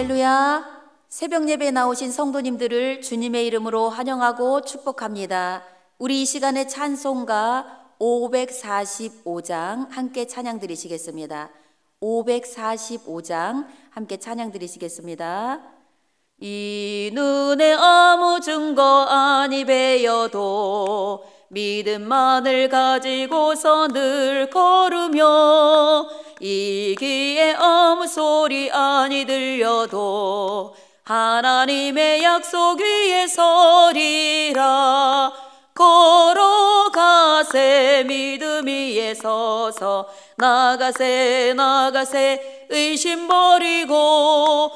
할렐루야. 새벽 예배에 나오신 성도님들을 주님의 이름으로 환영하고 축복합니다. 우리 이 시간에 찬송가 545장 함께 찬양 드리시겠습니다. 545장 함께 찬양 드리시겠습니다. 이 눈에 아무 증거 아니 배여도 믿음만을 가지고서 늘 걸으며 이 귀에 아무 소리 아니 들려도 하나님의 약속 위에 서리라. 걸어가세 믿음 위에 서서 나가세 나가세 의심 버리고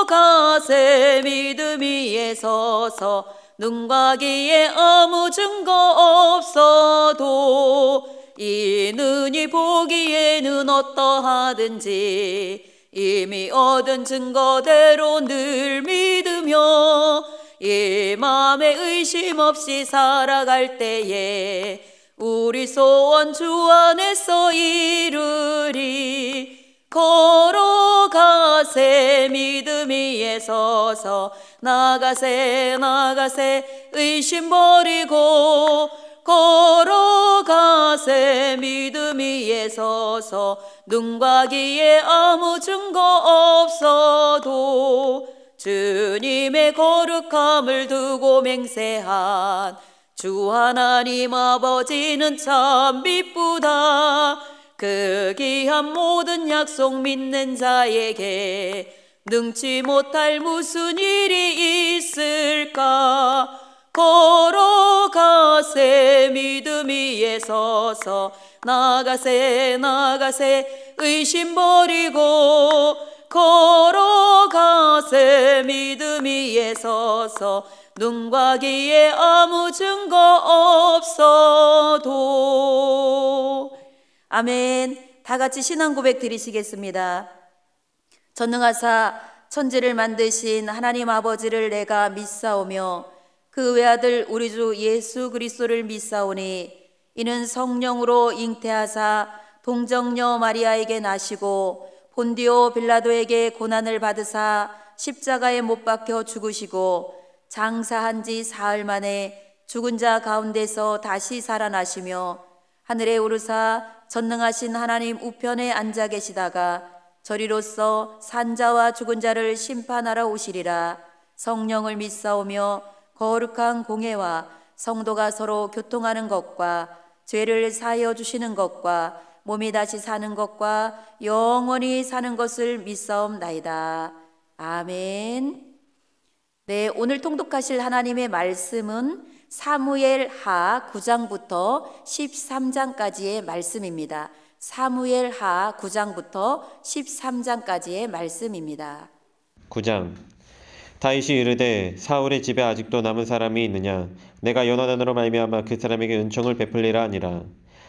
걸어가세 믿음 위에 서서 눈과 귀에 아무 증거 없어도 이 눈이 보기에는 어떠하든지 이미 얻은 증거대로 늘 믿으며 이 맘에 의심 없이 살아갈 때에 우리 소원 주 안에서 이루리. 걸어가세 믿음 위에 서서 나가세 나가세 의심 버리고 걸어가세 믿음 위에 서서 눈과 귀에 아무 증거 없어도 주님의 거룩함을 두고 맹세한 주 하나님 아버지는 참 미쁘다. 그 귀한 모든 약속 믿는 자에게 능치 못할 무슨 일이 있을까. 걸어가세 믿음 위에 서서 나가세 나가세 의심 버리고 걸어가세 믿음 위에 서서 눈과 귀에 아무 증거 없어도. 아멘. 다 같이 신앙 고백 드리시겠습니다. 전능하사 천지를 만드신 하나님 아버지를 내가 믿사오며 그 외아들 우리 주 예수 그리스도를 믿사오니 이는 성령으로 잉태하사 동정녀 마리아에게 나시고 본디오 빌라도에게 고난을 받으사 십자가에 못 박혀 죽으시고 장사한 지 사흘 만에 죽은 자 가운데서 다시 살아나시며 하늘에 오르사 전능하신 하나님 우편에 앉아 계시다가 저리로서 산자와 죽은 자를 심판하러 오시리라. 성령을 믿사오며 거룩한 공회와 성도가 서로 교통하는 것과 죄를 사하여 주시는 것과 몸이 다시 사는 것과 영원히 사는 것을 믿사옵나이다. 아멘. 네, 오늘 통독하실 하나님의 말씀은 사무엘하 9장부터 13장까지의 말씀입니다. 사무엘하 9장부터 13장까지의 말씀입니다. 9장. 다윗이 이르되 사울의 집에 아직도 남은 사람이 있느냐. 내가 요나단으로 말미암아 그 사람에게 은총을 베풀리라 하니라.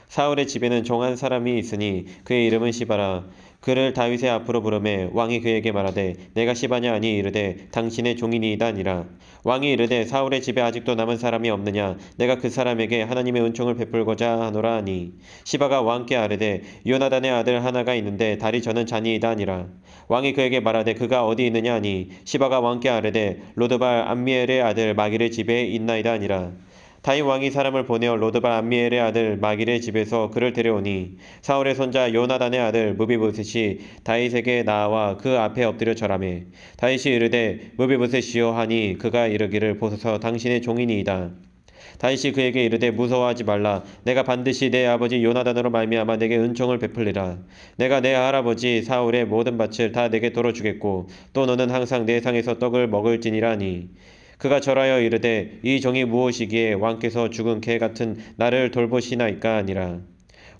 사울의 집에는 종 한 사람이 있으니 그의 이름은 시바라. 그를 다윗의 앞으로 부르매 왕이 그에게 말하되 내가 시바냐 하니 이르되 당신의 종이니이다 하니라. 왕이 이르되 사울의 집에 아직도 남은 사람이 없느냐. 내가 그 사람에게 하나님의 은총을 베풀고자 하노라 하니 시바가 왕께 아뢰되 요나단의 아들 하나가 있는데 다리 저는 자니이다 하니라. 왕이 그에게 말하되 그가 어디 있느냐 하니 시바가 왕께 아뢰되 로드발 암미엘의 아들 마길의 집에 있나이다 하니라. 다윗 왕이 사람을 보내어 로드발 암미엘의 아들 마길의 집에서 그를 데려오니 사울의 손자 요나단의 아들 무비보셋이 다윗에게 나와 그 앞에 엎드려 절하매 다윗이 이르되 무비보셋이요 하니 그가 이르기를 보소서 당신의 종이니이다. 다윗이 그에게 이르되 무서워하지 말라. 내가 반드시 내 아버지 요나단으로 말미암아 내게 은총을 베풀리라. 내가 내 할아버지 사울의 모든 밭을 다 내게 돌어주겠고 또 너는 항상 내 상에서 떡을 먹을지니라 하니 그가 절하여 이르되 이 종이 무엇이기에 왕께서 죽은 개 같은 나를 돌보시나이까 하니라.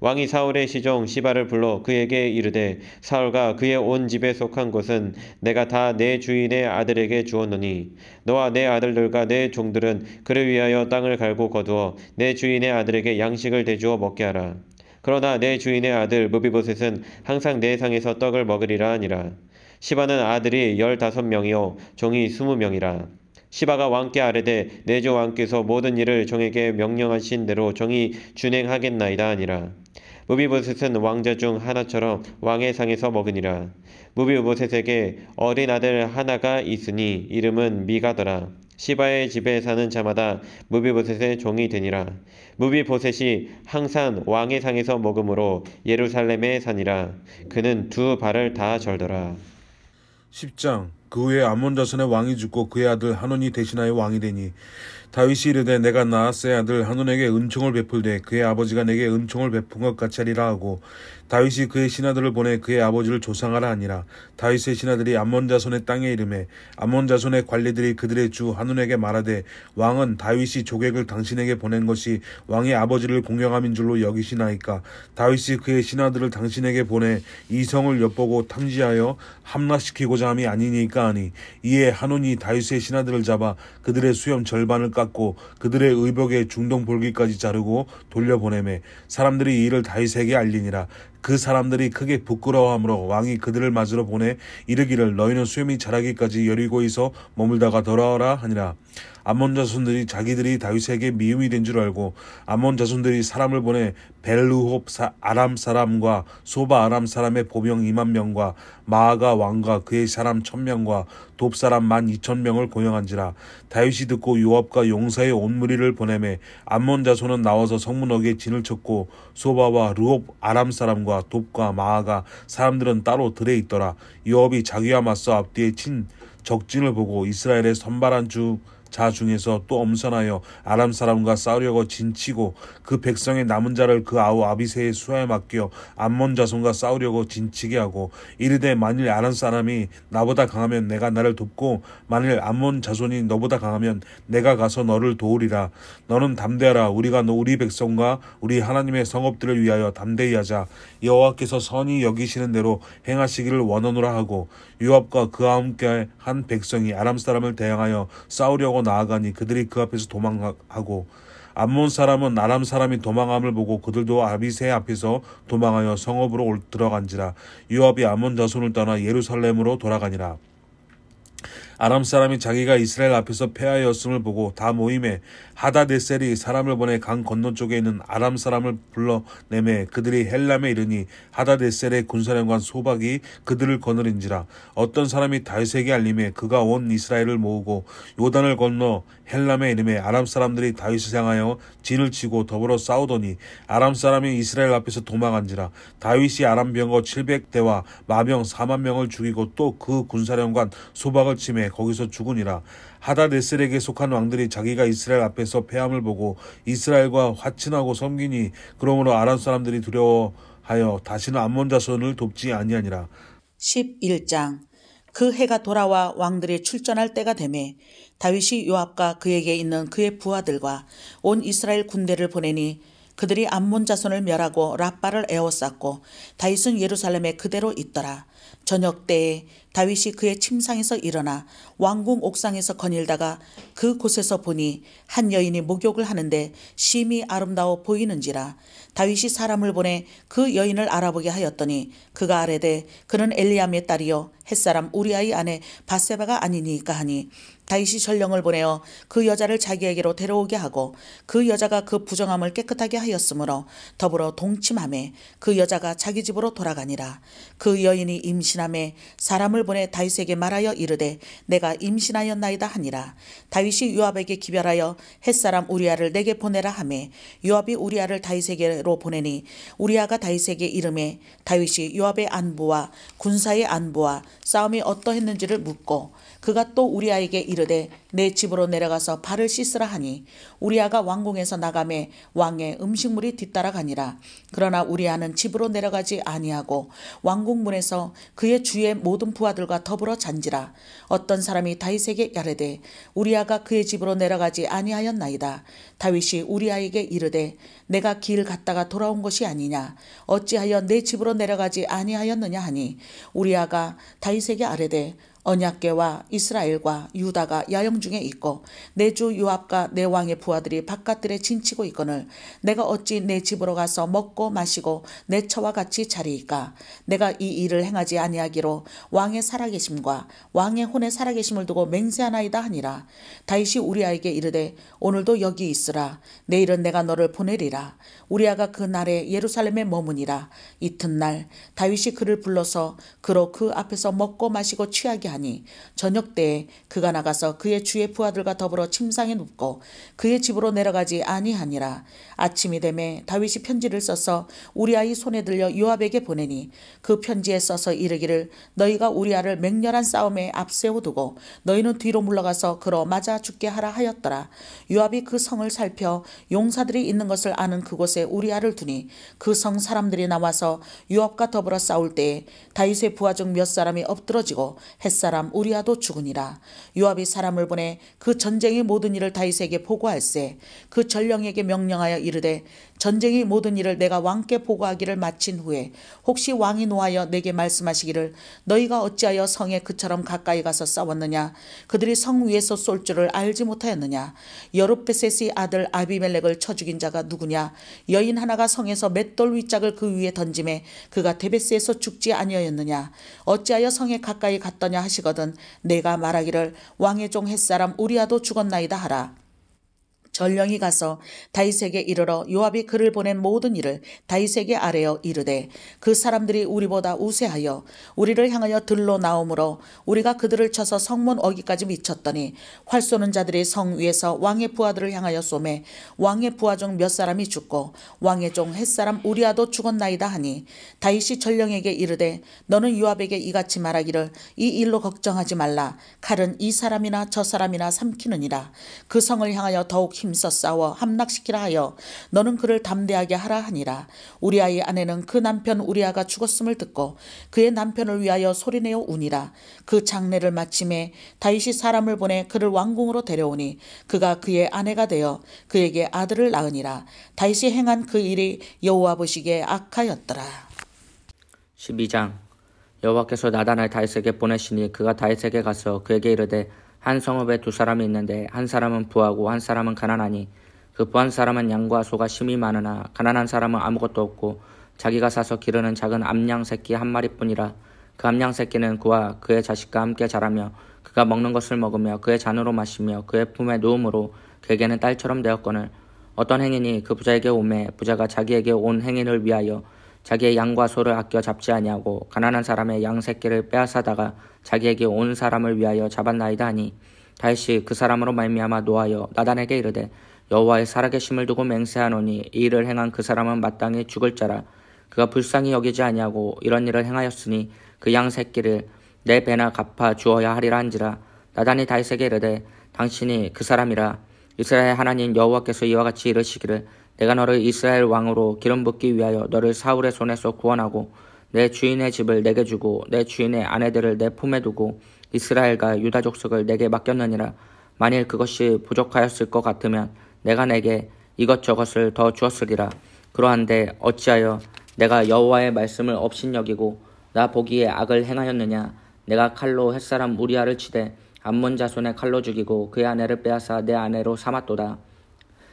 왕이 사울의 시종 시바를 불러 그에게 이르되 사울과 그의 온 집에 속한 것은 내가 다 내 주인의 아들에게 주었노니 너와 내 아들들과 내 종들은 그를 위하여 땅을 갈고 거두어 내 주인의 아들에게 양식을 대주어 먹게 하라. 그러나 내 주인의 아들 무비보셋은 항상 내 상에서 떡을 먹으리라 하니라. 시바는 아들이 15명이요 종이 20명이라. 시바가 왕께 아뢰되 내 주 왕께서 모든 일을 종에게 명령하신 대로 종이 준행하겠나이다 하니라. 무비보셋은 왕자 중 하나처럼 왕의 상에서 먹으니라. 무비보셋에게 어린 아들 하나가 있으니 이름은 미가더라. 시바의 집에 사는 자마다 무비보셋의 종이 되니라. 무비보셋이 항상 왕의 상에서 먹으므로 예루살렘에 사니라. 그는 두 발을 다 절더라. 10장. 그 후에 암몬 자손의 왕이 죽고 그의 아들 하논이 대신하여 왕이 되니 다윗이 이르되 내가 나아스의 아들 하논에게 은총을 베풀되 그의 아버지가 내게 은총을 베푼 것 같이 하리라 하고 다윗이 그의 신하들을 보내 그의 아버지를 조상하라 하니라. 다윗의 신하들이 암몬 자손의 땅에 이르매 암몬 자손의 관리들이 그들의 주 하논에게 말하되 왕은 다윗이 조객을 당신에게 보낸 것이 왕의 아버지를 공경함인 줄로 여기시나이까. 다윗이 그의 신하들을 당신에게 보내 이 성을 엿보고 탐지하여 함락시키고자 함이 아니니까 하니 이에 하논이 다윗의 신하들을 잡아 그들의 수염 절반을 깎고 그들의 의복의 중동 볼기까지 자르고 돌려보내매 사람들이 이 일을 다윗에게 알리니라. 그 사람들이 크게 부끄러워하므로 왕이 그들을 맞으러 보내 이르기를 너희는 수염이 자라기까지 여리고에서 머물다가 돌아오라 하니라. 암몬 자손들이 자기들이 다윗에게 미움이 된 줄 알고 암몬 자손들이 사람을 보내 벨르홉 아람 사람과 소바 아람 사람의 보병 2만 명과 마아가 왕과 그의 사람 1000명과 돕 사람 12,000명을 공용한지라. 다윗이 듣고 요압과 용사의 온 무리를 보내매 암몬 자손은 나와서 성문역에 진을 쳤고 소바와 르홉 아람 사람과 돕과 마아가 사람들은 따로 들에 있더라. 요압이 자기와 맞서 앞뒤에 친 적진을 보고 이스라엘의 선발한 자 중에서 또 엄선하여 아람 사람과 싸우려고 진치고 그 백성의 남은 자를 그 아우 아비새의 수하에 맡겨 암몬 자손과 싸우려고 진치게 하고 이르되 만일 아람 사람이 나보다 강하면 내가 나를 돕고 만일 암몬 자손이 너보다 강하면 내가 가서 너를 도우리라. 너는 담대하라. 우리가 우리 백성과 우리 하나님의 성읍들을 위하여 담대히 하자. 여호와께서 선히 여기시는 대로 행하시기를 원하노라 하고 요압과 그와 함께 한 백성이 아람 사람을 대항하여 싸우려고 나아가니 그들이 그 앞에서 도망하고 암몬 사람은 아람 사람이 도망함을 보고 그들도 아비새 앞에서 도망하여 성읍으로 들어간지라. 요압이 암몬 자손을 떠나 예루살렘으로 돌아가니라. 아람 사람이 자기가 이스라엘 앞에서 패하였음을 보고 다 모임에 하다데셀이 사람을 보내 강 건너쪽에 있는 아람 사람을 불러내매 그들이 헬람에 이르니 하다데셀의 군사령관 소박이 그들을 거느린지라. 어떤 사람이 다윗에게 알림해 그가 온 이스라엘을 모으고 요단을 건너 헬람에 이르매 아람 사람들이 다윗을 향하여 진을 치고 더불어 싸우더니 아람 사람이 이스라엘 앞에서 도망한지라. 다윗이 아람 병거 700대와 마병 4만 명을 죽이고 또 그 군사령관 소박을 치매 거기서 죽으니라. 하다데셀에게 속한 왕들이 자기가 이스라엘 앞에서 패함을 보고 이스라엘과 화친하고 섬기니 그러므로 아람 사람들이 두려워하여 다시는 암몬 자손을 돕지 아니하니라. 11장. 그 해가 돌아와 왕들이 출전할 때가 되매 다윗이 요압과 그에게 있는 그의 부하들과 온 이스라엘 군대를 보내니 그들이 암몬 자손을 멸하고 라빠를 에워쌌고 다윗은 예루살렘에 그대로 있더라. 저녁 때에 다윗이 그의 침상에서 일어나 왕궁 옥상에서 거닐다가 그 곳에서 보니 한 여인이 목욕을 하는데 심히 아름다워 보이는지라. 다윗이 사람을 보내 그 여인을 알아보게 하였더니 그가 아뢰되 그는 엘리암의 딸이요 햇사람 우리아의 아내 바세바가 아니니까 하니 다윗이 전령을 보내어 그 여자를 자기에게로 데려오게 하고 그 여자가 그 부정함을 깨끗하게 하였으므로 더불어 동침하매 그 여자가 자기 집으로 돌아가니라. 그 여인이 임신하매 사람을 보내 다윗에게 말하여 이르되 내가 임신하였나이다 하니라. 다윗이 요압에게 기별하여 햇사람 우리아를 내게 보내라 하매 요압이 우리아를 다윗에게로 보내니 우리아가 다윗에게 이르매 다윗이 요압의 안부와 군사의 안부와 싸움이 어떠했는지를 묻고 그가 또 우리아에게 이르되 내 집으로 내려가서 발을 씻으라 하니 우리아가 왕궁에서 나가매 왕의 음식물이 뒤따라가니라. 그러나 우리아는 집으로 내려가지 아니하고 왕궁 문에서 그의 주의 모든 부하들과 더불어 잔지라. 어떤 사람이 다윗에게 야르되 우리아가 그의 집으로 내려가지 아니하였나이다. 다윗이 우리아에게 이르되 내가 길 갔다가 돌아온 것이 아니냐 어찌하여 내 집으로 내려가지 아니하였느냐 하니 우리아가 다윗에게 아뢰되 언약궤와 이스라엘과 유다가 야영 중에 있고 내 주 요압과 내 왕의 부하들이 바깥들에 진치고 있거늘 내가 어찌 내 집으로 가서 먹고 마시고 내 처와 같이 자리이까. 내가 이 일을 행하지 아니하기로 왕의 살아계심과 왕의 혼의 살아계심을 두고 맹세하나이다 하니라. 다윗이 우리아에게 이르되 오늘도 여기 있으라. 내일은 내가 너를 보내리라. 우리아가 그 날에 예루살렘에 머무니라. 이튿날 다윗이 그를 불러서 그로 그 앞에서 먹고 마시고 취하게 하니 저녁 때에 그가 나가서 그의 주의 부하들과 더불어 침상에 눕고 그의 집으로 내려가지 아니하니라. 아침이 되매 다윗이 편지를 써서 우리아의 손에 들려 요압에게 보내니 그 편지에 써서 이르기를 너희가 우리아를 맹렬한 싸움에 앞세워두고 너희는 뒤로 물러가서 그로 맞아 죽게 하라 하였더라. 요압이 그 성을 살펴 용사들이 있는 것을 아는 그곳에 우리아를 두니 그 성 사람들이 나와서 요압과 더불어 싸울 때에 다윗의 부하 중 몇 사람이 엎드러지고 햇사람 우리아도 죽으니라. 요압이 사람을 보내 그 전쟁의 모든 일을 다윗에게 보고할세 그 전령에게 명령하여 이르되 전쟁의 모든 일을 내가 왕께 보고하기를 마친 후에 혹시 왕이 노하여 내게 말씀하시기를 너희가 어찌하여 성에 그처럼 가까이 가서 싸웠느냐. 그들이 성 위에서 쏠 줄을 알지 못하였느냐. 여룹베셋의 아들 아비멜렉을 쳐 죽인 자가 누구냐. 여인 하나가 성에서 맷돌 윗짝을 그 위에 던짐에 그가 데베스에서 죽지 아니하였느냐. 어찌하여 성에 가까이 갔더냐 하시거든 내가 말하기를 왕의 종 햇사람 우리아도 죽었나이다 하라. 전령이 가서 다윗에게 이르러 요압이 그를 보낸 모든 일을 다윗에게 아뢰어 이르되 그 사람들이 우리보다 우세하여 우리를 향하여 들로 나오므로 우리가 그들을 쳐서 성문 어기까지 미쳤더니 활 쏘는 자들이 성 위에서 왕의 부하들을 향하여 쏘매 왕의 부하 중 몇 사람이 죽고 왕의 종 햇사람 우리아도 죽었나이다 하니 다윗이 전령에게 이르되 너는 요압에게 이같이 말하기를 이 일로 걱정하지 말라. 칼은 이 사람이나 저 사람이나 삼키느니라. 그 성을 향하여 더욱 힘써 싸워 함락시키라 하여 너는 그를 담대하게 하라 하니라. 우리아의 아내는 그 남편 우리아가 죽었음을 듣고 그의 남편을 위하여 소리내어 우니라. 그 장례를 마침에 다윗이 사람을 보내 그를 왕궁으로 데려오니 그가 그의 아내가 되어 그에게 아들을 낳으니라. 다윗이 행한 그 일이 여호와 보시기에 악하였더라. 12장. 여호와께서 나단을 다윗에게 보내시니 그가 다윗에게 가서 그에게 이르되 한 성읍에 두 사람이 있는데 한 사람은 부하고 한 사람은 가난하니 그 부한 사람은 양과 소가 심히 많으나 가난한 사람은 아무것도 없고 자기가 사서 기르는 작은 암양 새끼 한 마리뿐이라. 그 암양 새끼는 그와 그의 자식과 함께 자라며 그가 먹는 것을 먹으며 그의 잔으로 마시며 그의 품에 누움으로 그에게는 딸처럼 되었거늘 어떤 행인이 그 부자에게 오매 부자가 자기에게 온 행인을 위하여 자기의 양과 소를 아껴 잡지 아니하고 가난한 사람의 양 새끼를 빼앗아다가 자기에게 온 사람을 위하여 잡았나이다 하니 다윗이 그 사람으로 말미암아 노하여 나단에게 이르되 여호와의 살아계심을 두고 맹세하노니 이 일을 행한 그 사람은 마땅히 죽을 자라. 그가 불쌍히 여기지 아니하고 이런 일을 행하였으니 그 양 새끼를 내 배나 갚아 주어야 하리라 한지라. 나단이 다윗에게 이르되 당신이 그 사람이라. 이스라엘 하나님 여호와께서 이와 같이 이르시기를 내가 너를 이스라엘 왕으로 기름 붓기 위하여 너를 사울의 손에서 구원하고 내 주인의 집을 내게 주고 내 주인의 아내들을 내 품에 두고 이스라엘과 유다 족속을 내게 맡겼느니라. 만일 그것이 부족하였을 것 같으면 내가 내게 이것저것을 더 주었으리라. 그러한데 어찌하여 내가 여호와의 말씀을 업신여기고 나 보기에 악을 행하였느냐. 내가 칼로 햇사람 우리아를 치되 암몬 자손의 칼로 죽이고 그의 아내를 빼앗아 내 아내로 삼았도다.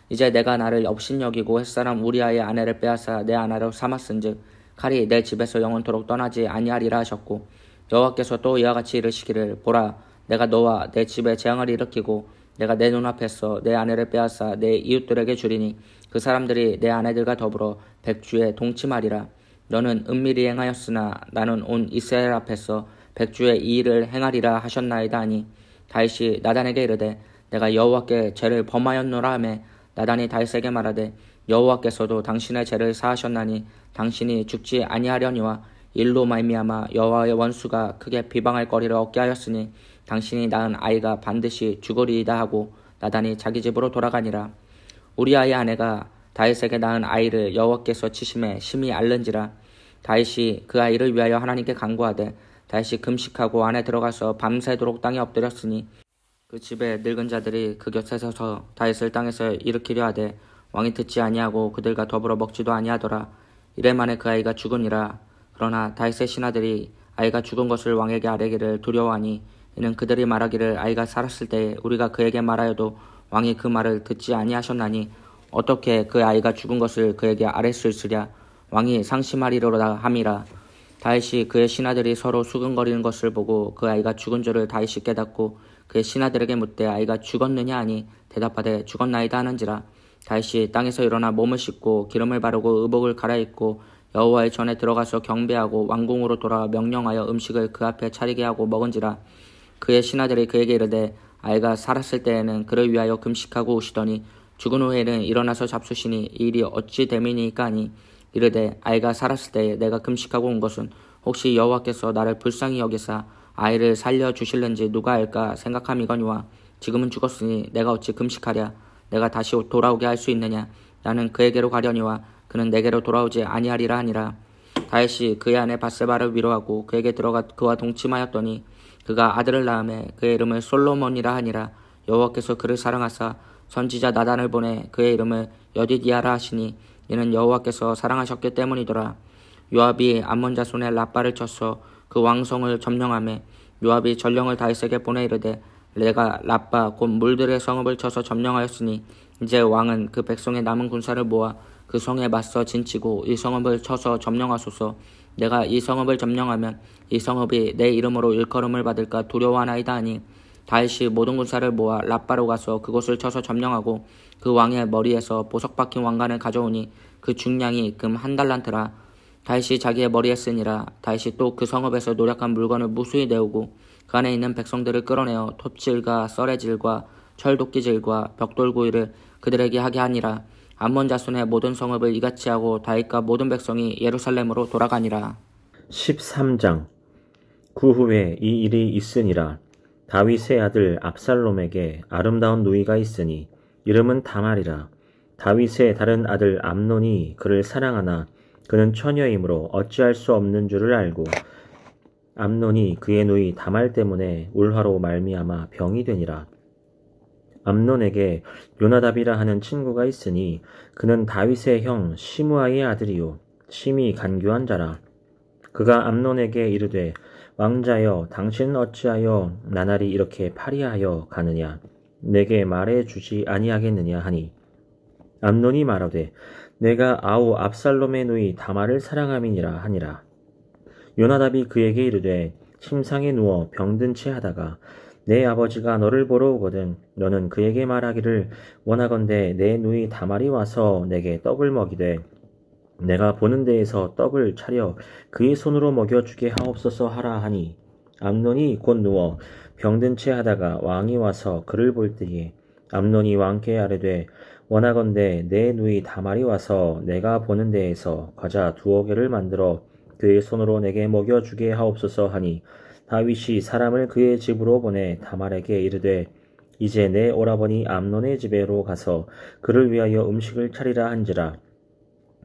이제 내가 나를 업신여기고 햇사람 우리아의 아내를 빼앗아 내 아내로 삼았은즉 칼이 내 집에서 영원토록 떠나지 아니하리라 하셨고 여호와께서 또 이와 같이 이르시기를 보라 내가 너와 내 집에 재앙을 일으키고 내가 내 눈앞에서 내 아내를 빼앗아 내 이웃들에게 주리니 그 사람들이 내 아내들과 더불어 백주에 동침하리라. 너는 은밀히 행하였으나 나는 온 이스라엘 앞에서 백주의 이 일을 행하리라 하셨나이다 하니 다윗이 나단에게 이르되 내가 여호와께 죄를 범하였노라 하매 나단이 다윗에게 말하되 여호와께서도 당신의 죄를 사하셨나니 당신이 죽지 아니하려니와 일로 말미암아 여호와의 원수가 크게 비방할 거리를 얻게 하였으니 당신이 낳은 아이가 반드시 죽으리이다 하고 나단이 자기 집으로 돌아가니라. 우리아의 아내가 다윗에게 낳은 아이를 여호와께서 치심에 심히 앓는지라. 다윗이 그 아이를 위하여 하나님께 간구하되 다윗이 금식하고 안에 들어가서 밤새도록 땅에 엎드렸으니 그 집에 늙은 자들이 그 곁에 서서 다윗을 땅에서 일으키려 하되 왕이 듣지 아니하고 그들과 더불어 먹지도 아니하더라. 이래 만에 그 아이가 죽으니라. 그러나 다윗의 신하들이 아이가 죽은 것을 왕에게 아뢰기를 두려워하니 이는 그들이 말하기를 아이가 살았을 때에 우리가 그에게 말하여도 왕이 그 말을 듣지 아니하셨나니 어떻게 그 아이가 죽은 것을 그에게 아뢰 수 있으랴. 왕이 상심하리로다 함이라. 다윗이 그의 신하들이 서로 수근거리는 것을 보고 그 아이가 죽은 줄을 다윗이 깨닫고 그의 신하들에게 묻되 아이가 죽었느냐 하니 대답하되 죽었나이다 하는지라. 다윗이 땅에서 일어나 몸을 씻고 기름을 바르고 의복을 갈아입고 여호와의 전에 들어가서 경배하고 왕궁으로 돌아와 명령하여 음식을 그 앞에 차리게 하고 먹은지라. 그의 신하들이 그에게 이르되 아이가 살았을 때에는 그를 위하여 금식하고 오시더니 죽은 후에는 일어나서 잡수시니 이 일이 어찌 됨이니까 하니 이르되 아이가 살았을 때에 내가 금식하고 온 것은 혹시 여호와께서 나를 불쌍히 여기사 아이를 살려주실는지 누가 알까 생각함이거니와 지금은 죽었으니 내가 어찌 금식하랴. 내가 다시 돌아오게 할 수 있느냐. 나는 그에게로 가려니와 그는 내게로 돌아오지 아니하리라 하니라. 다윗이 그의 아내 밧세바를 위로하고 그에게 들어가 그와 동침하였더니 그가 아들을 낳음에 그의 이름을 솔로몬이라 하니라. 여호와께서 그를 사랑하사 선지자 나단을 보내 그의 이름을 여디디아라 하시니 이는 여호와께서 사랑하셨기 때문이더라. 요압이 암몬 자손의 라빠를 쳐서 그 왕성을 점령하며 요압이 전령을 다윗에게 보내 이르되 내가 라빠 곧 물들의 성읍을 쳐서 점령하였으니 이제 왕은 그 백성의 남은 군사를 모아 그 성에 맞서 진치고 이 성읍을 쳐서 점령하소서. 내가 이 성읍을 점령하면 이 성읍이 내 이름으로 일컬음을 받을까 두려워하나이다 하니 다윗이 모든 군사를 모아 라빠로 가서 그곳을 쳐서 점령하고 그 왕의 머리에서 보석 박힌 왕관을 가져오니 그 중량이 금 1달란트라. 다윗이 자기의 머리에 쓰니라. 다윗이 또 그 성읍에서 노력한 물건을 무수히 내오고 그 안에 있는 백성들을 끌어내어 톱질과 썰애질과 철도끼질과 벽돌구이를 그들에게 하게 하니라. 암몬 자손의 모든 성읍을 이같이 하고 다윗과 모든 백성이 예루살렘으로 돌아가니라. 13장. 그 후에 이 일이 있으니라. 다윗의 아들 압살롬에게 아름다운 누이가 있으니 이름은 다말이라. 다윗의 다른 아들 암논이 그를 사랑하나 그는 처녀이므로 어찌할 수 없는 줄을 알고 암논이 그의 누이 다말 때문에 울화로 말미암아 병이 되니라. 암논에게 요나답이라 하는 친구가 있으니 그는 다윗의 형 시므아의 아들이요 심히 간교한 자라. 그가 암논에게 이르되 왕자여 당신은 어찌하여 나날이 이렇게 파리하여 가느냐. 내게 말해 주지 아니하겠느냐 하니 암논이 말하되 내가 아우 압살롬의 누이 다말을 사랑함이니라 하니라. 요나답이 그에게 이르되 침상에 누워 병든 채 하다가 내 아버지가 너를 보러 오거든 너는 그에게 말하기를 원하건대 내 누이 다말이 와서 내게 떡을 먹이되 내가 보는 데에서 떡을 차려 그의 손으로 먹여주게 하옵소서 하라 하니 암논이 곧 누워 병든 채 하다가 왕이 와서 그를 볼 때에 암논이 왕께 아뢰되 원하건대 내 누이 다말이 와서 내가 보는 데에서 과자 2개를 만들어 그의 손으로 내게 먹여주게 하옵소서 하니 다윗이 사람을 그의 집으로 보내 다말에게 이르되 이제 내 오라버니 암논의 집에로 가서 그를 위하여 음식을 차리라 한지라.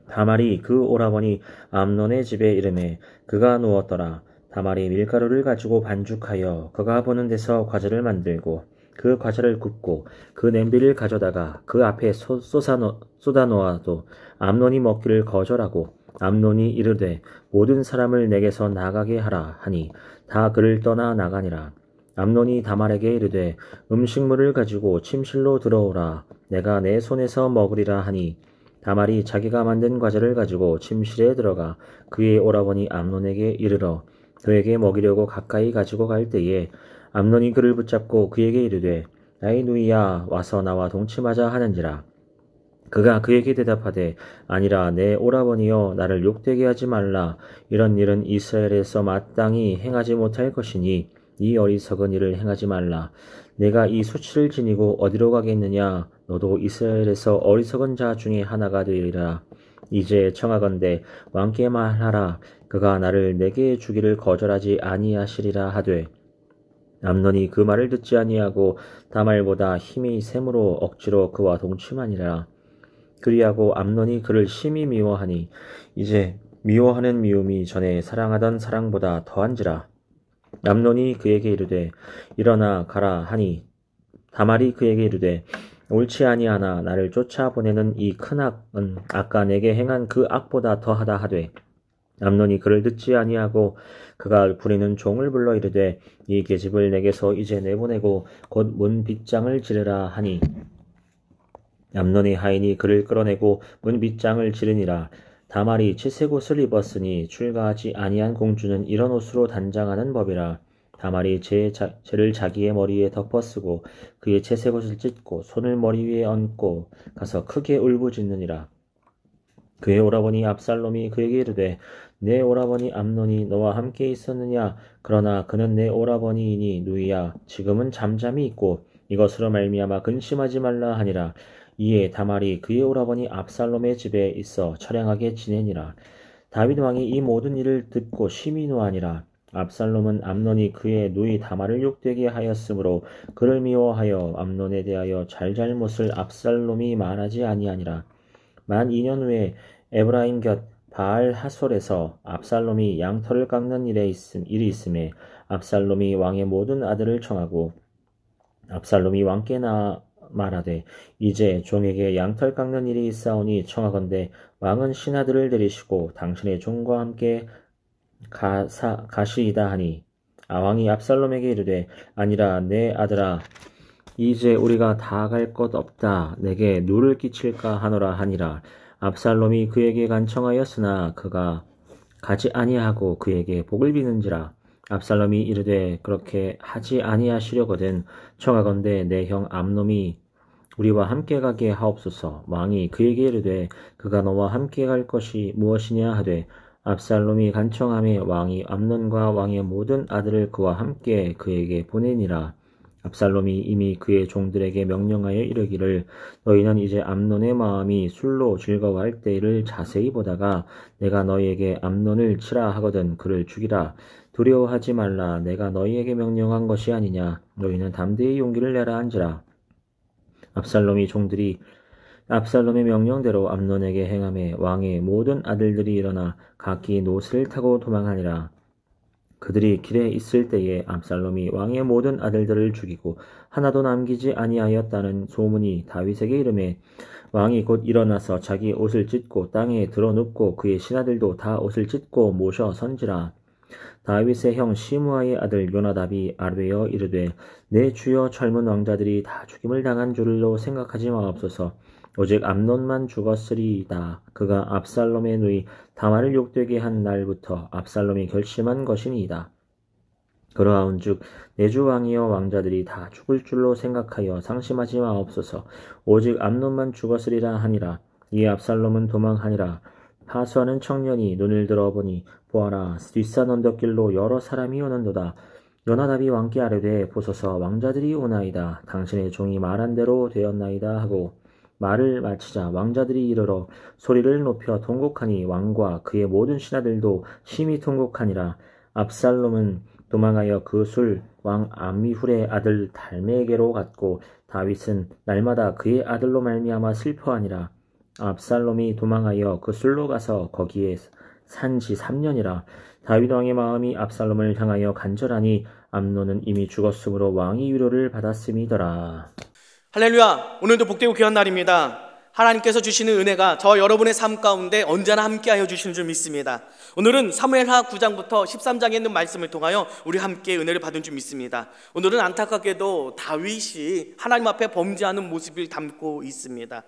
다말이 그 오라버니 암논의 집에 이르매 그가 누웠더라. 다말이 밀가루를 가지고 반죽하여 그가 보는 데서 과자를 만들고 그 과자를 굽고 그 냄비를 가져다가 그 앞에 쏟아 놓아도 암논이 먹기를 거절하고 암논이 이르되 모든 사람을 내게서 나가게 하라 하니 다 그를 떠나 나가니라. 암논이 다말에게 이르되 음식물을 가지고 침실로 들어오라. 내가 내 손에서 먹으리라 하니 다말이 자기가 만든 과자를 가지고 침실에 들어가 그의 오라버니 암논에게 이르러 그에게 먹이려고 가까이 가지고 갈 때에 암논이 그를 붙잡고 그에게 이르되 나의 누이야 와서 나와 동침하자 하는지라. 그가 그에게 대답하되 아니라 내 오라버니여 나를 욕되게 하지 말라. 이런 일은 이스라엘에서 마땅히 행하지 못할 것이니 이 어리석은 일을 행하지 말라. 내가 이 수치를 지니고 어디로 가겠느냐. 너도 이스라엘에서 어리석은 자 중에 하나가 되리라. 이제 청하건대 왕께 말하라. 그가 나를 내게 주기를 거절하지 아니하시리라 하되 암논이 그 말을 듣지 아니하고 다말보다 힘이 셈으로 억지로 그와 동침하니라. 그리하고 암논이 그를 심히 미워하니 이제 미워하는 미움이 전에 사랑하던 사랑보다 더한지라. 암논이 그에게 이르되 일어나 가라 하니 다말이 그에게 이르되 옳지 아니하나 나를 쫓아보내는 이 큰 악은 아까 내게 행한 그 악보다 더하다 하되 암논이 그를 듣지 아니하고 그가 부리는 종을 불러 이르되 이 계집을 내게서 이제 내보내고 곧 문 빗장을 지르라 하니 암논의 하인이 그를 끌어내고 문 빗장을 지르니라. 다말이 채색 옷을 입었으니 출가하지 아니한 공주는 이런 옷으로 단장하는 법이라. 다말이 죄를 자기의 머리에 덮어쓰고 그의 채색 옷을 찢고 손을 머리 위에 얹고 가서 크게 울부짖느니라. 그의 오라버니 압살롬이 그에게 이르되 내 오라버니 암논이 너와 함께 있었느냐? 그러나 그는 내 오라버니이니 누이야. 지금은 잠잠히 있고 이것으로 말미암아 근심하지 말라 하니라. 이에 다말이 그의 오라버니 압살롬의 집에 있어 처량하게 지내니라. 다윗 왕이 이 모든 일을 듣고 심히 노하니라. 압살롬은 암논이 그의 누이 다말을 욕되게 하였으므로 그를 미워하여 암논에 대하여 잘잘못을 압살롬이 말하지 아니하니라. 만 2년 후에 에브라임 곁 바알 하솔에서 압살롬이 양털을 깎는 일이 있음에 압살롬이 왕의 모든 아들을 청하고 압살롬이 왕께 말하되 이제 종에게 양털 깎는 일이 있사오니 청하건대 왕은 신하들을 데리시고 당신의 종과 함께 가시이다 하니 왕이 압살롬에게 이르되 아니라 내 아들아 이제 우리가 다 갈 것 없다 내게 누를 끼칠까 하노라 하니라. 압살롬이 그에게 간청하였으나 그가 가지 아니하고 그에게 복을 비는지라. 압살롬이 이르되 그렇게 하지 아니하시려거든 청하건대 내 형 암논이 우리와 함께 가게 하옵소서. 왕이 그에게 이르되 그가 너와 함께 갈 것이 무엇이냐 하되 압살롬이 간청하매 왕이 암논과 왕의 모든 아들을 그와 함께 그에게 보내니라. 압살롬이 이미 그의 종들에게 명령하여 이르기를 너희는 이제 암논의 마음이 술로 즐거워할 때를 자세히 보다가 내가 너희에게 암논을 치라 하거든 그를 죽이라. 두려워하지 말라. 내가 너희에게 명령한 것이 아니냐. 너희는 담대히 용기를 내라 한지라. 압살롬이 종들이 압살롬의 명령대로 암논에게 행하매 왕의 모든 아들들이 일어나 각기 노새를 타고 도망하니라. 그들이 길에 있을 때에 압살롬이 왕의 모든 아들들을 죽이고 하나도 남기지 아니하였다는 소문이 다윗에게 이르매 왕이 곧 일어나서 자기 옷을 찢고 땅에 드러눕고 그의 신하들도 다 옷을 찢고 모셔 선지라. 다윗의 형 시므아의 아들 요나답이 아뢰어 이르되 내 주여 젊은 왕자들이 다 죽임을 당한 줄로 생각하지 마옵소서. 오직 암논만 죽었으리이다. 그가 압살롬의 누이 다말을 욕되게 한 날부터 압살롬이 결심한 것이니이다. 그러하온즉 내 주 왕이여 왕자들이 다 죽을 줄로 생각하여 상심하지 마옵소서. 오직 암논만 죽었으리라 하니라. 이에 압살롬은 도망하니라. 하수하는 청년이 눈을 들어보니 보아라 뒷산 언덕길로 여러 사람이 오는도다. 요나답이 왕께 아뢰되 보소서 왕자들이 오나이다. 당신의 종이 말한 대로 되었나이다 하고 말을 마치자 왕자들이 이르러 소리를 높여 통곡하니 왕과 그의 모든 신하들도 심히 통곡하니라. 압살롬은 도망하여 그 술 왕 암미훌의 아들 달메에게로 갔고 다윗은 날마다 그의 아들로 말미암아 슬퍼하니라. 압살롬이 도망하여 그 술로 가서 거기에 산지 3년이라. 다윗 왕의 마음이 압살롬을 향하여 간절하니 암논은 이미 죽었으므로 왕이 위로를 받았음이더라. 할렐루야! 오늘도 복되고 귀한 날입니다. 하나님께서 주시는 은혜가 저 여러분의 삶 가운데 언제나 함께하여 주시는 줄 믿습니다. 오늘은 사무엘하 9장부터 13장에 있는 말씀을 통하여 우리 함께 은혜를 받은 줄 믿습니다. 오늘은 안타깝게도 다윗이 하나님 앞에 범죄하는 모습을 담고 있습니다.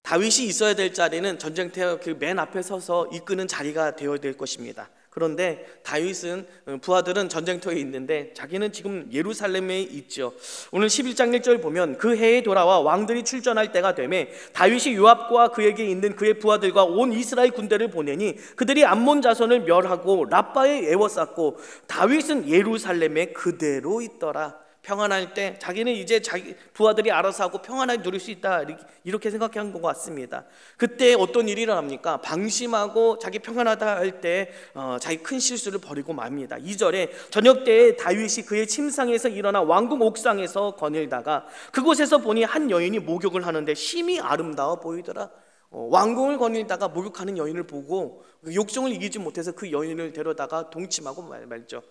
다윗이 있어야 될 자리는 전쟁터 그 맨 앞에 서서 이끄는 자리가 되어야 될 것입니다. 그런데 다윗은 부하들은 전쟁터에 있는데 자기는 지금 예루살렘에 있죠. 오늘 11장 1절 보면 그 해에 돌아와 왕들이 출전할 때가 되매 다윗이 요압과 그에게 있는 그의 부하들과 온 이스라엘 군대를 보내니 그들이 암몬 자손을 멸하고 라빠에 에워쌌고 다윗은 예루살렘에 그대로 있더라. 평안할 때 자기는 이제 자기 부하들이 알아서 하고 평안하게 누릴 수 있다 이렇게 생각한 것 같습니다. 그때 어떤 일이 일어납니까? 방심하고 자기 평안하다 할 때 자기 큰 실수를 벌이고 맙니다. 2절에 저녁 때에 다윗이 그의 침상에서 일어나 왕궁 옥상에서 거닐다가 그곳에서 보니 한 여인이 목욕을 하는데 심히 아름다워 보이더라. 왕궁을 거닐다가 목욕하는 여인을 보고 욕정을 이기지 못해서 그 여인을 데려다가 동침하고 말죠.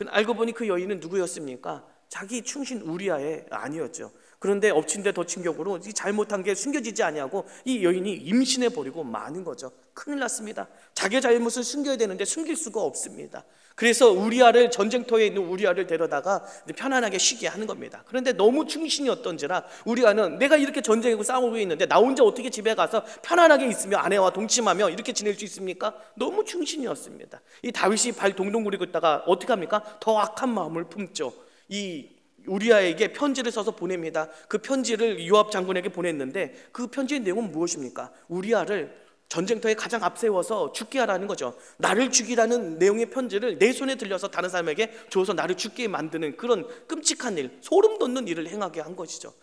알고 보니 그 여인은 누구였습니까? 자기 충신 우리아의 아니었죠. 그런데 엎친 데 덮친 격으로 이 잘못한 게 숨겨지지 아니하고 이 여인이 임신해 버리고 마는 거죠. 큰일 났습니다. 자기의 잘못을 숨겨야 되는데 숨길 수가 없습니다. 그래서 우리아를, 전쟁터에 있는 우리아를 데려다가 편안하게 쉬게 하는 겁니다. 그런데 너무 충신이었던지라 우리아는 내가 이렇게 전쟁하고 싸우고 있는데 나 혼자 어떻게 집에 가서 편안하게 있으며 아내와 동침하며 이렇게 지낼 수 있습니까? 너무 충신이었습니다. 이 다윗이 발 동동 구리고 있다가 어떻게 합니까? 더 악한 마음을 품죠. 이 우리아에게 편지를 써서 보냅니다. 그 편지를 요압 장군에게 보냈는데 그 편지의 내용은 무엇입니까? 우리아를 전쟁터에 가장 앞세워서 죽게 하라는 거죠. 나를 죽이라는 내용의 편지를 내 손에 들려서 다른 사람에게 줘서 나를 죽게 만드는 그런 끔찍한 일, 소름 돋는 일을 행하게 한 것이죠.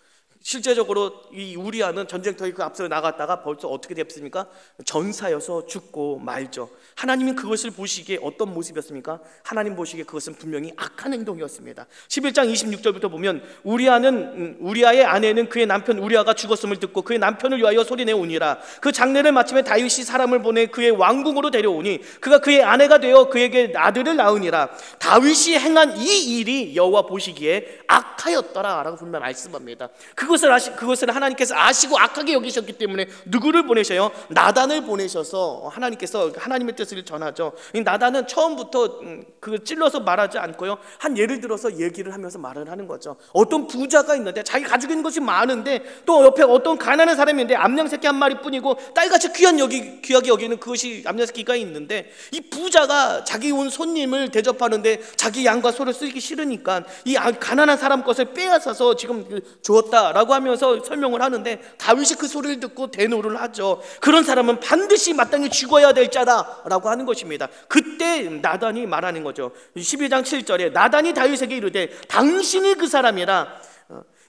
실제적으로 이 우리아는 전쟁터에 그 앞서 나갔다가 벌써 어떻게 됐습니까? 전사여서 죽고 말죠. 하나님은 그것을 보시기에 어떤 모습이었습니까? 하나님 보시기에 그것은 분명히 악한 행동이었습니다. 11장 26절부터 보면 우리아의 아내는 그의 남편 우리아가 죽었음을 듣고 그의 남편을 위하여 소리내어 오니라. 그 장례를 마침에 다윗이 사람을 보내 그의 왕궁으로 데려오니 그가 그의 아내가 되어 그에게 아들을 낳으니라. 다윗이 행한 이 일이 여호와 보시기에 악하였더라 라고 분명 말씀합니다. 그것을 하나님께서 아시고 악하게 여기셨기 때문에 누구를 보내셔요? 나단을 보내셔서 하나님께서 하나님의 뜻을 전하죠. 이 나단은 처음부터 그 찔러서 말하지 않고요, 한 예를 들어서 얘기를 하면서 말을 하는 거죠. 어떤 부자가 있는데 자기 가지고 있는 것이 많은데 또 옆에 어떤 가난한 사람이 있는데 암양새끼 한 마리뿐이고 딸같이 귀하게 여기는 그것이 암양새끼가 있는데 이 부자가 자기 온 손님을 대접하는데 자기 양과 소를 쓰기 싫으니까 이 가난한 사람 것을 빼앗아서 지금 주었다라고 하면서 설명을 하는데 다윗이 그 소리를 듣고 대노를 하죠. 그런 사람은 반드시 마땅히 죽어야 될 자다라고 하는 것입니다. 그때 나단이 말하는 거죠. 12장 7절에 나단이 다윗에게 이르되 당신이 그 사람이라.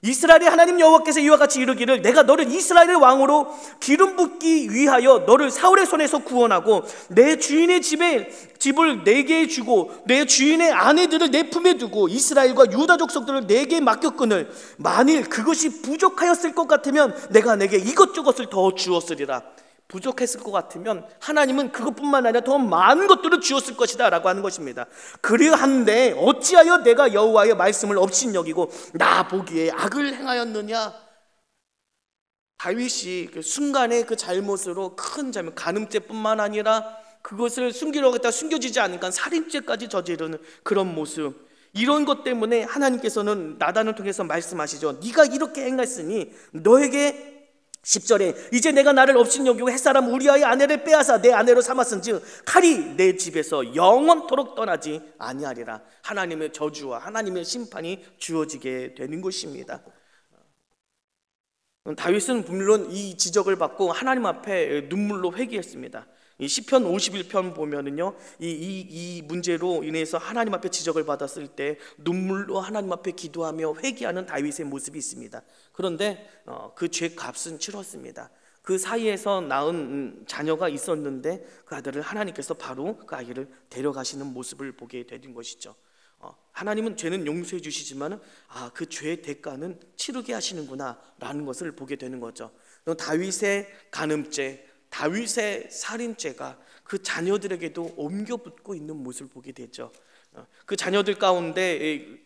이스라엘의 하나님 여호와께서 이와 같이 이르기를 내가 너를 이스라엘의 왕으로 기름 붓기 위하여 너를 사울의 손에서 구원하고 내 주인의 집을 내게 주고 내 주인의 아내들을 내 품에 두고 이스라엘과 유다 족속들을 내게 맡겼거늘 만일 그것이 부족하였을 것 같으면 내가 내게 이것저것을 더 주었으리라. 부족했을 것 같으면 하나님은 그것뿐만 아니라 더 많은 것들을 주었을 것이다 라고 하는 것입니다. 그리한데 어찌하여 내가 여호와의 말씀을 업신여기고 나 보기에 악을 행하였느냐. 다윗이 그 순간의 그 잘못으로 큰 잘못, 간음죄뿐만 아니라 그것을 숨기려고 했다가 숨겨지지 않으니까 살인죄까지 저지르는 그런 모습, 이런 것 때문에 하나님께서는 나단을 통해서 말씀하시죠. 네가 이렇게 행했으니 너에게 10절에 이제 내가 나를 업신여기고 햇사람 우리아의 아내를 빼앗아 내 아내로 삼았은즉 칼이 내 집에서 영원토록 떠나지 아니하리라. 하나님의 저주와 하나님의 심판이 주어지게 되는 것입니다. 다윗은 물론 이 지적을 받고 하나님 앞에 눈물로 회개했습니다. 이 시편 51편 보면은요, 이 문제로 인해서 하나님 앞에 지적을 받았을 때 눈물로 하나님 앞에 기도하며 회개하는 다윗의 모습이 있습니다. 그런데 그 죄 값은 치렀습니다. 그 사이에서 낳은 자녀가 있었는데 그 아들을 하나님께서 바로 그 아이를 데려가시는 모습을 보게 되는 것이죠. 하나님은 죄는 용서해 주시지만 그 죄의 대가는 치르게 하시는구나 라는 것을 보게 되는 거죠. 다윗의 간음죄, 다윗의 살인죄가 그 자녀들에게도 옮겨붙고 있는 모습을 보게 되죠. 그 자녀들 가운데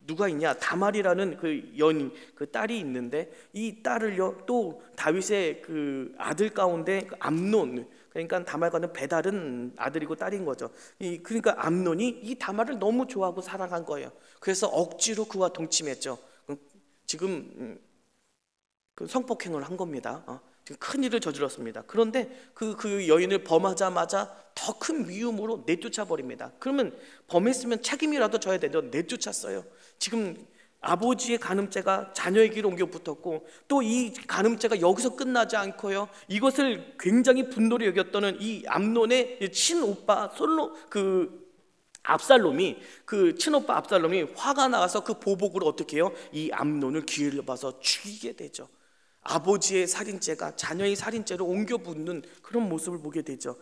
누가 있냐? 다말이라는 그 여인, 그 딸이 있는데 이 딸을요 또 다윗의 그 아들 가운데 그 암논, 그러니까 다말과는 배다른 아들이고 딸인 거죠. 그러니까 암논이 이 다말을 너무 좋아하고 사랑한 거예요. 그래서 억지로 그와 동침했죠. 지금 그 성폭행을 한 겁니다. 지금 큰 일을 저질렀습니다. 그런데 그 여인을 범하자마자 더 큰 미움으로 내쫓아 버립니다. 그러면 범했으면 책임이라도 져야 되는데 내쫓았어요. 지금 아버지의 간음죄가 자녀에게로 옮겨 붙었고 또 이 간음죄가 여기서 끝나지 않고요, 이것을 굉장히 분노로 여겼던 이 암논의 친오빠 압살롬이, 그 친오빠 압살롬이 화가 나서 그 보복으로 어떻게 해요? 이 암논을 기회를 봐서 죽이게 되죠. 아버지의 살인죄가 자녀의 살인죄로 옮겨 붙는 그런 모습을 보게 되죠.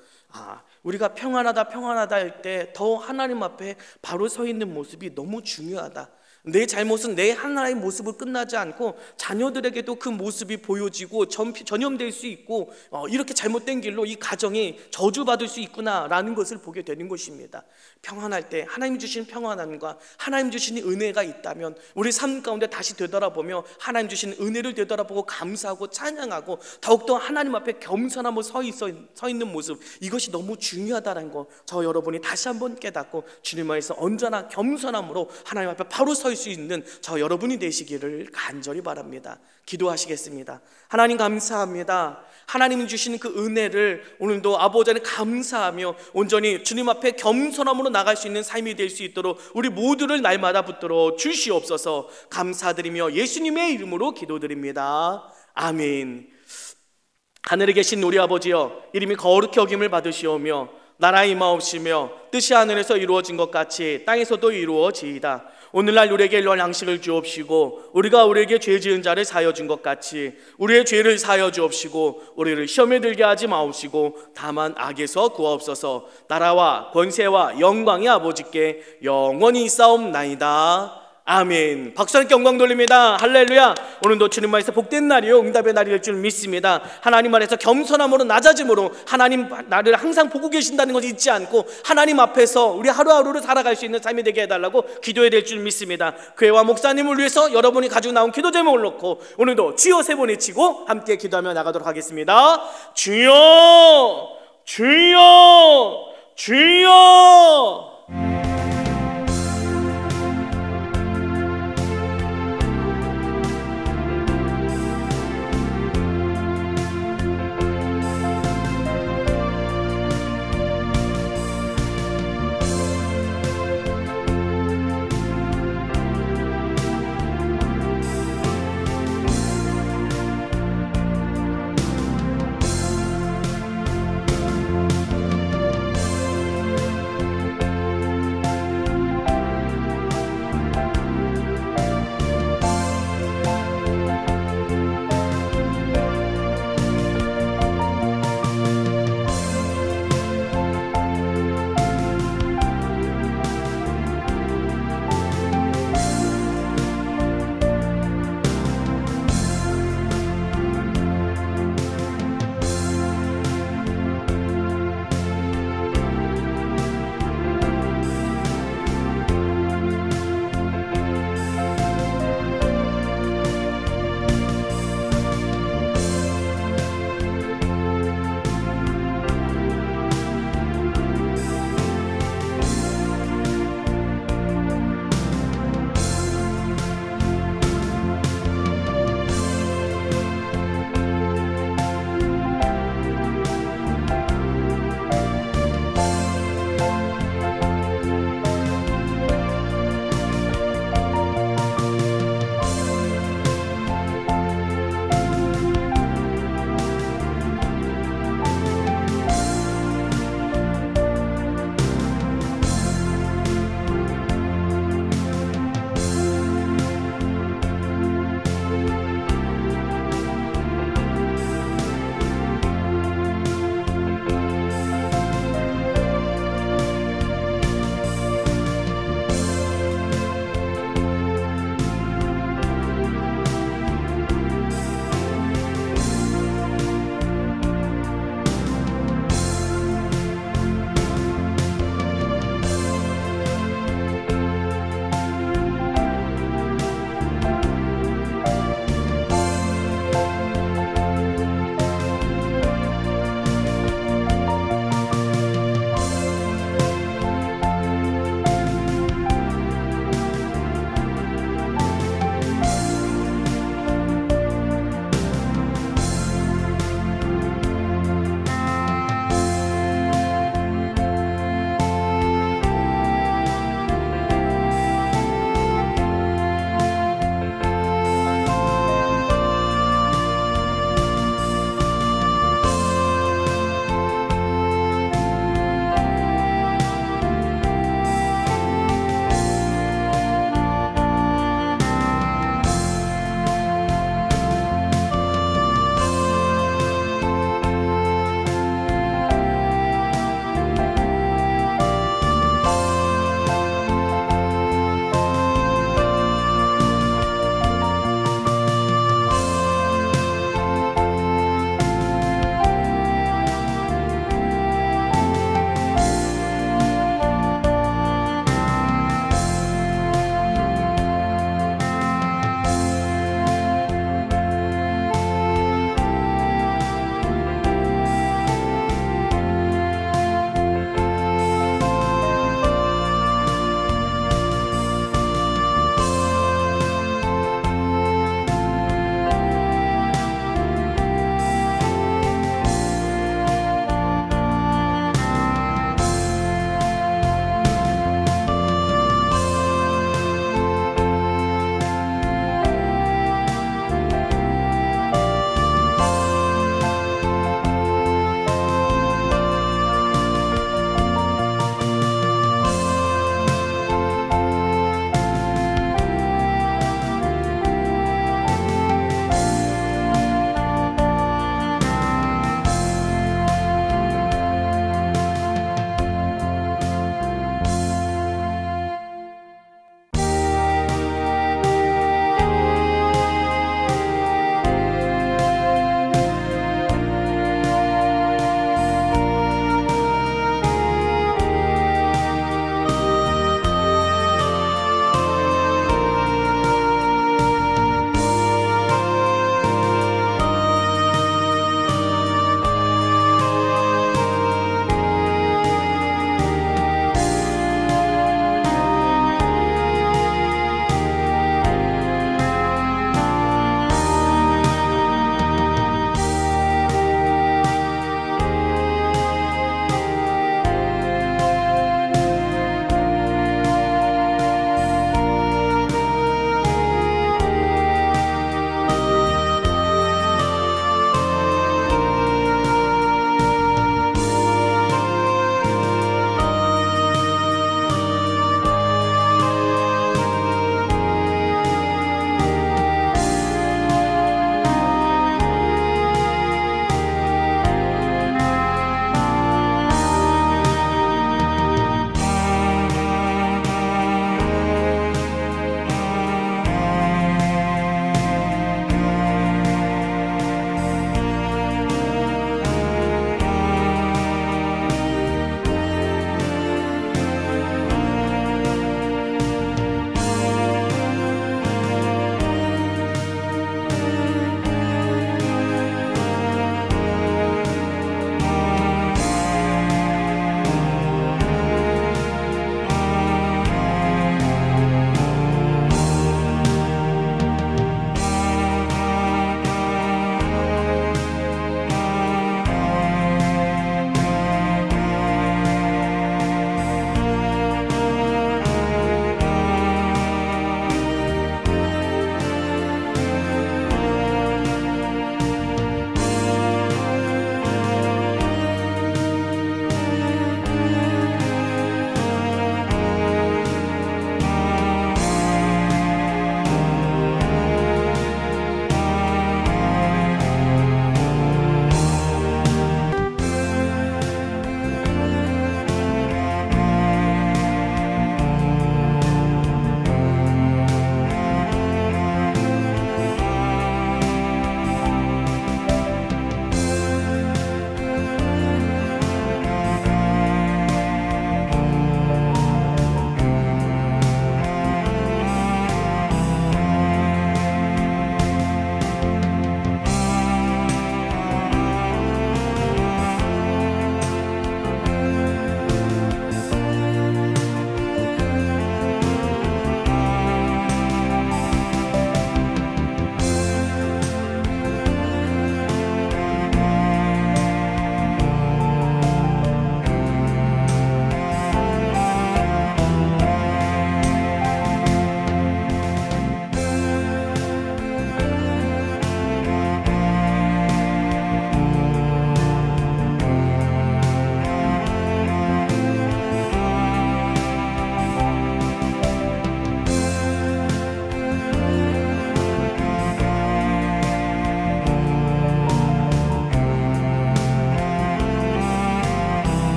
우리가 평안하다 할 때 더 하나님 앞에 바로 서 있는 모습이 너무 중요하다. 내 잘못은 내 하나의 모습으로 끝나지 않고 자녀들에게도 그 모습이 보여지고 전염될 수 있고 이렇게 잘못된 길로 이 가정이 저주받을 수 있구나라는 것을 보게 되는 것입니다. 평안할 때 하나님 주시는 평안함과 하나님 주시는 은혜가 있다면 우리 삶 가운데 다시 되돌아보며 하나님 주시는 은혜를 되돌아보고 감사하고 찬양하고 더욱더 하나님 앞에 겸손함으로 서 있는 모습, 이것이 너무 중요하다는 거 저 여러분이 다시 한번 깨닫고 주님 안에서 언제나 겸손함으로 하나님 앞에 바로 서 수 있는 저 여러분이 되시기를 간절히 바랍니다. 기도하시겠습니다. 하나님 감사합니다. 하나님이 주시는 그 은혜를 오늘도 아버지 안에 감사하며 온전히 주님 앞에 겸손함으로 나갈 수 있는 삶이 될 수 있도록 우리 모두를 날마다 붙들어 주시옵소서. 감사드리며 예수님의 이름으로 기도드립니다. 아멘. 하늘에 계신 우리 아버지여, 이름이 거룩히 여김을 받으시오며 나라 임하옵시며 뜻이 하늘에서 이루어진 것 같이 땅에서도 이루어지이다. 오늘날 우리에게 일용할 양식을 주옵시고 우리가 우리에게 죄 지은 자를 사하여 준 것 같이 우리의 죄를 사하여 주옵시고 우리를 시험에 들게 하지 마옵시고 다만 악에서 구하옵소서. 나라와 권세와 영광이 아버지께 영원히 있사옵나이다. 아멘. 박수 함께 영광 돌립니다. 할렐루야. 오늘도 주님 안에서 복된 날이요 응답의 날이 될 줄 믿습니다. 하나님 안에서 겸손함으로 낮아짐으로 하나님 나를 항상 보고 계신다는 것을 잊지 않고 하나님 앞에서 우리 하루하루를 살아갈 수 있는 삶이 되게 해달라고 기도해야 될 줄 믿습니다. 교회와 목사님을 위해서 여러분이 가지고 나온 기도 제목을 놓고 오늘도 주여 세 번 외치고 함께 기도하며 나가도록 하겠습니다. 주여, 주여, 주여.